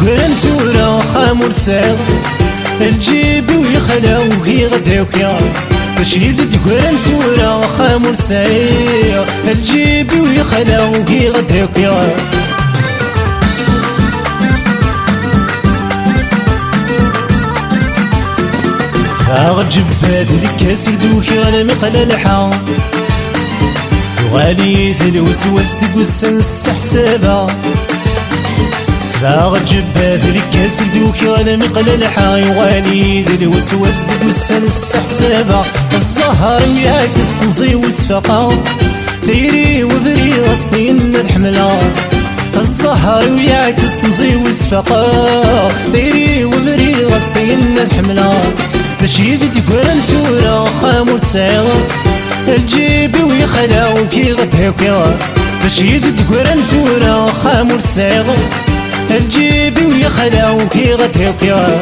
تقرن ثورة خامور ساغ الجيب ويخلى وهي غدا وكيا باش تقرن ثورة خامور ساغ الجيب ويخلى وهي غدا وكيا أغجب هذيك سردوكي غير مقلى الحا وغالي في الوسوس تقسن السحسابة أغجب هذيك سردوكي غير مقلى الحا وغالي في الوسوس تقسن السحسابة الزهر وياكس تمزي وتفقا تيري وبري غصنين الحملة الزهر وياكس تمزي وتفقا تيري وبري غصنين الحملة باش تقرن ثورة خامور ساغ الجيب ويخلى وكي غدا وكيا باش تقرن ثورة خامور ساغ الجيب ويخلى وكي غدا وكيا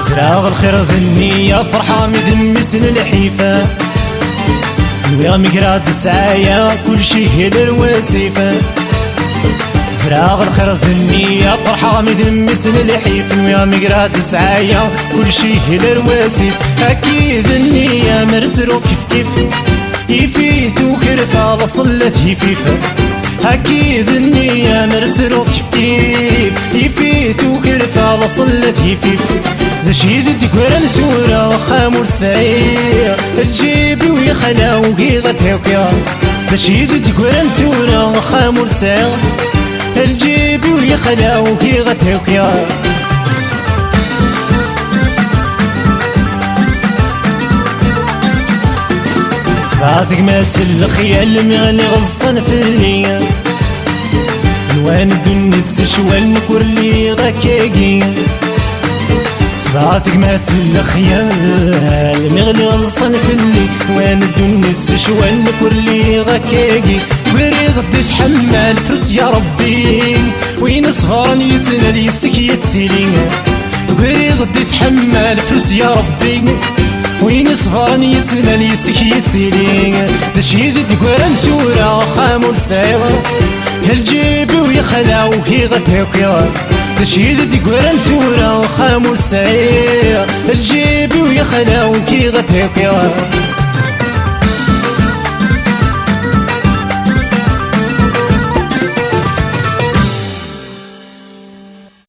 زراغ الخير ظنية فرحة مدمس الحيفة ويا مقراد سعايا كل شي هي الوسيفة زراغ الخير النية فرحة مدمس الحيف ويا مقراد سعايا كل شي هي الواسيف أكيد النية مرترو كيف كيف يفيث وكرفة لصلت يفيفة أكيد النية مرترو كيف كيف يفيث وكرفة لصلت يفيفة ذا شي تقرن ثورة خامور ساير الجيب ويخلى وهي غدا وكيا ذا شي تقرن ثورة خامور ساير الجيب ويخلى وكي غدا وكيا فاتك ما الخيال مغني غصن في الليل الوان الدنس شوال كورلي غكاكي فاتك ما الخيال مغني غصن في الليل الوان الدنس شوال كورلي غكاكي وريض تتحمل فلوس يا ربي وين صغار يتنال يسك يتسيلي وريض تتحمل فلوس يا ربي وين صغار يتنال يسك يتسيلي ذا شي تقرن ثورة خامور ساغ الجيب ويخلى وكي غدا وكيا ذا شي تقرن ثورة خامور ساغ الجيب ويخلى وكي غدا وكيا